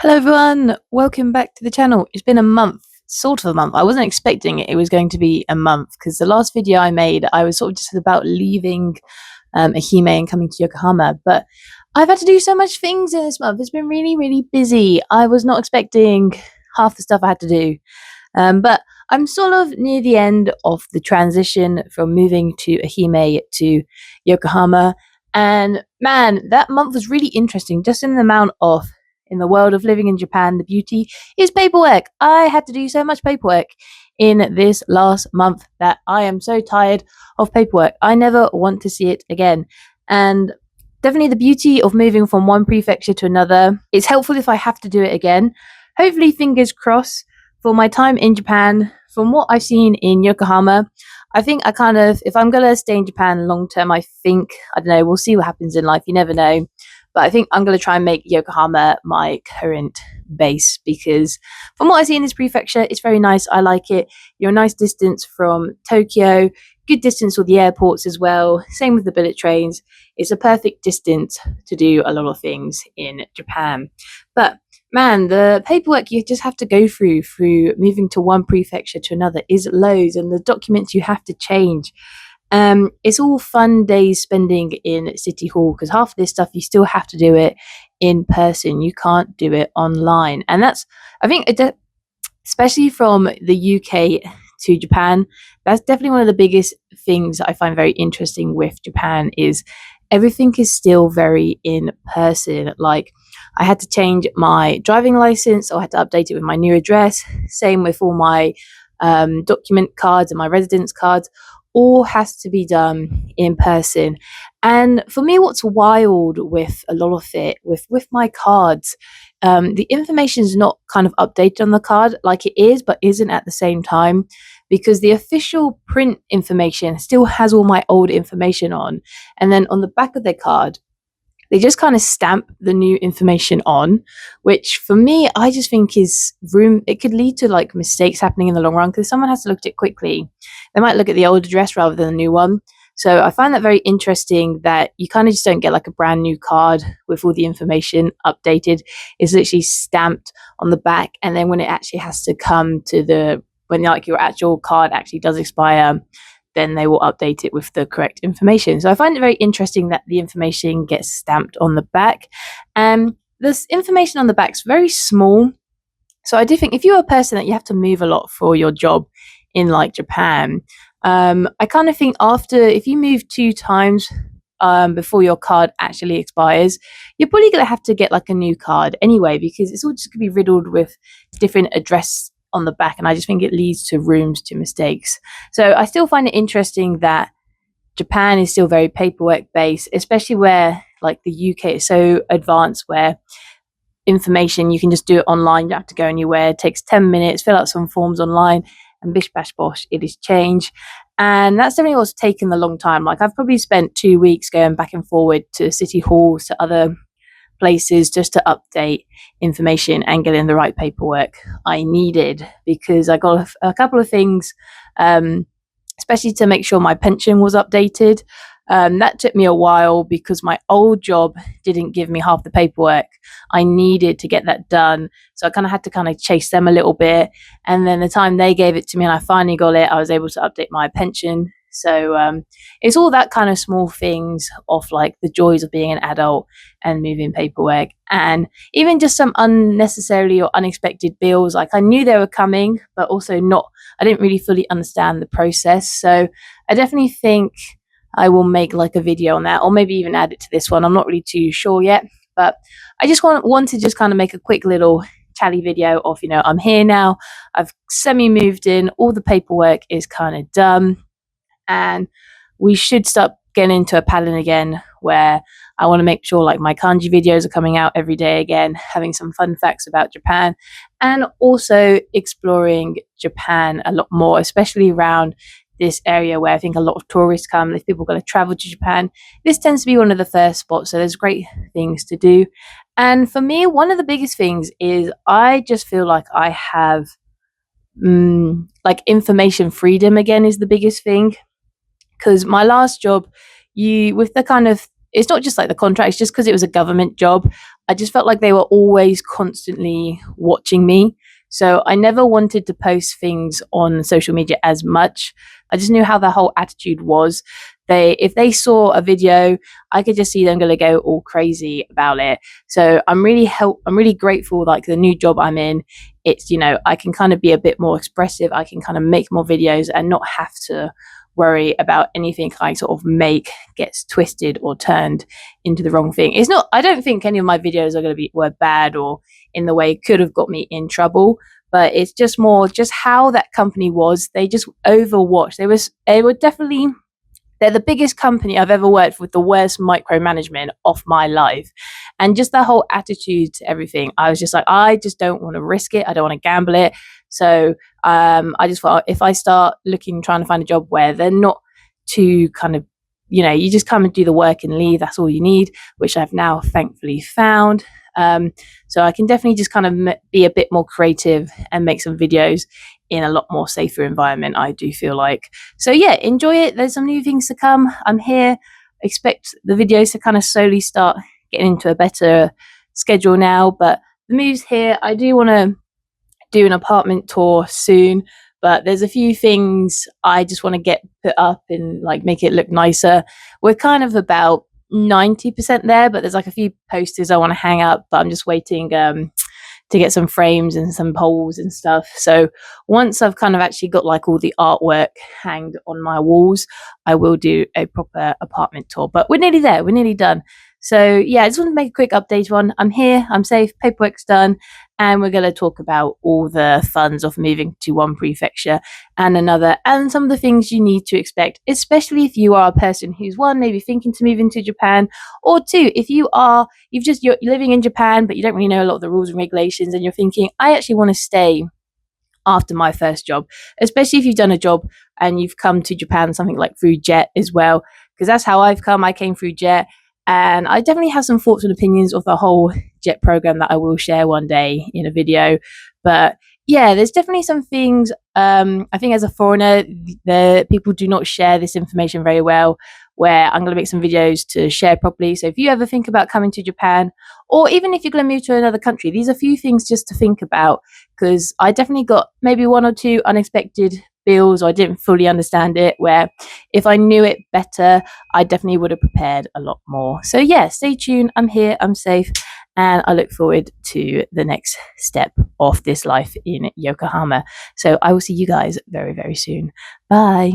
Hello everyone, welcome back to the channel. It's been a month, sort of a month. I wasn't expecting it was going to be a month because the last video I made, I was sort of just about leaving Ehime and coming to Yokohama, but I've had to do so much things in this month. It's been really, really busy. I was not expecting half the stuff I had to do. But I'm sort of near the end of the transition from moving to Ehime to Yokohama. And man, that month was really interesting, just in the amount of in the world of living in Japan, the beauty is paperwork. I had to do so much paperwork in this last month that I am so tired of paperwork. I never want to see it again. And definitely the beauty of moving from one prefecture to another. It's helpful if I have to do it again. Hopefully, fingers crossed, for my time in Japan, from what I've seen in Yokohama, I think if I'm going to stay in Japan long term, I don't know, we'll see what happens in life. You never know. But I think I'm going to try and make Yokohama my current base because from what I see in this prefecture, it's very nice. I like it. You're a nice distance from Tokyo, good distance with the airports as well. Same with the bullet trains. It's a perfect distance to do a lot of things in Japan. But man, the paperwork you just have to go through moving to one prefecture to another is loads, and the documents you have to change. It's all fun days spending in City Hall because half of this stuff you still have to do it in person. You can't do it online, and I think, especially from the UK to Japan, that's definitely one of the biggest things I find very interesting with Japan is everything is still very in person. Like, I had to change my driving license, so I had to update it with my new address. Same with all my document cards and my residence cards. All has to be done in person. And for me, what's wild with a lot of it, with my cards, the information is not kind of updated on the card like it is, but isn't at the same time, because the official print information still has all my old information on. And then on the back of their card, they just kind of stamp the new information on, which for me, I just think it could lead to like mistakes happening in the long run because someone has to look at it quickly. They might look at the old address rather than the new one. So I find that very interesting that you kind of just don't get like a brand new card with all the information updated. It's literally stamped on the back. And then when it actually has to come to when like your actual card actually does expire, then they will update it with the correct information. So I find it very interesting that the information gets stamped on the back. This information on the back is very small. So I do think if you're a person that you have to move a lot for your job in like Japan, I kind of think if you move 2 times before your card actually expires, you're probably going to have to get like a new card anyway, because it's all just going to be riddled with different address on the back, and I just think it leads to mistakes. So I still find it interesting that Japan is still very paperwork based, especially where like the UK is so advanced, where information you can just do it online. You don't have to go anywhere. It takes 10 minutes, fill out some forms online, and bish bash bosh, it is changed. And that's definitely what's taken a long time. Like, I've probably spent 2 weeks going back and forward to city halls, to other places, just to update information and get in the right paperwork I needed, because I got a couple of things, especially to make sure my pension was updated. That took me a while because my old job didn't give me half the paperwork I needed to get that done. So I kind of had to chase them a little bit. And then the time they gave it to me and I finally got it, I was able to update my pension. So it's all that kind of small things of like the joys of being an adult and moving paperwork, and even just some unnecessarily or unexpected bills. Like, I knew they were coming, but also I didn't really fully understand the process. So I definitely think I will make like a video on that, or maybe even add it to this one. I'm not really too sure yet, but I just want to just kind of make a quick little chatty video of, I'm here now. I've moved in. All the paperwork is kind of done. And we should start getting into a pattern again where I want to make sure like my kanji videos are coming out every day again, having some fun facts about Japan, and also exploring Japan a lot more, especially around this area where I think a lot of tourists come. If people are going to travel to Japan, this tends to be one of the first spots. So there's great things to do. And for me, one of the biggest things is I just feel like I have like information freedom again is the biggest thing. Because my last job, it's not just like the contract, it's just because it was a government job. I just felt like they were always constantly watching me. So I never wanted to post things on social media as much. I just knew how their whole attitude was. If they saw a video, I could just see them going to go all crazy about it. So I'm really grateful. Like the new job I'm in, it's, I can kind of be a bit more expressive. I can kind of make more videos and not have to worry about anything I sort of make gets twisted or turned into the wrong thing. I don't think any of my videos are going to were bad or in the way could have got me in trouble, but it's just more just how that company was. They just overwatched. They're the biggest company I've ever worked with, the worst micromanagement of my life. And just that whole attitude to everything, I was just like, I just don't want to risk it. I don't want to gamble it. So I just thought, if I start trying to find a job where they're not too kind of, you just come and do the work and leave, that's all you need, which I've now thankfully found. So I can definitely just kind of be a bit more creative and make some videos in a lot more safer environment, I do feel like. So yeah, enjoy it. There's some new things to come. I'm here. Expect the videos to kind of slowly start getting into a better schedule now, but the move's here. I do want to do an apartment tour soon, but there's a few things I just want to get put up and like make it look nicer. We're kind of about 90% there, but there's like a few posters I want to hang up, but I'm just waiting to get some frames and some poles and stuff. So once I've kind of actually got like all the artwork hanged on my walls, I will do a proper apartment tour. But we're nearly there. We're nearly done. So yeah, I just want to make a quick update on I'm here, I'm safe, paperwork's done, and we're going to talk about all the funs of moving to one prefecture and another, and some of the things you need to expect, especially if you are a person who's one, maybe thinking to move into Japan, or two, if you're living in Japan, but you don't really know a lot of the rules and regulations, and you're thinking, I actually want to stay after my first job, especially if you've done a job and you've come to Japan, something like through Jet as well, because that's how I've come. I came through Jet. And I definitely have some thoughts and opinions of the whole Jet program that I will share one day in a video. But yeah, there's definitely some things. I think as a foreigner, the people do not share this information very well, where I'm going to make some videos to share properly. So if you ever think about coming to Japan, or even if you're going to move to another country, these are a few things just to think about, because I definitely got maybe one or two unexpected bills, or I didn't fully understand it, where if I knew it better, I definitely would have prepared a lot more. So yeah, stay tuned. I'm here, I'm safe, and I look forward to the next step of this life in Yokohama. So I will see you guys very, very soon. Bye.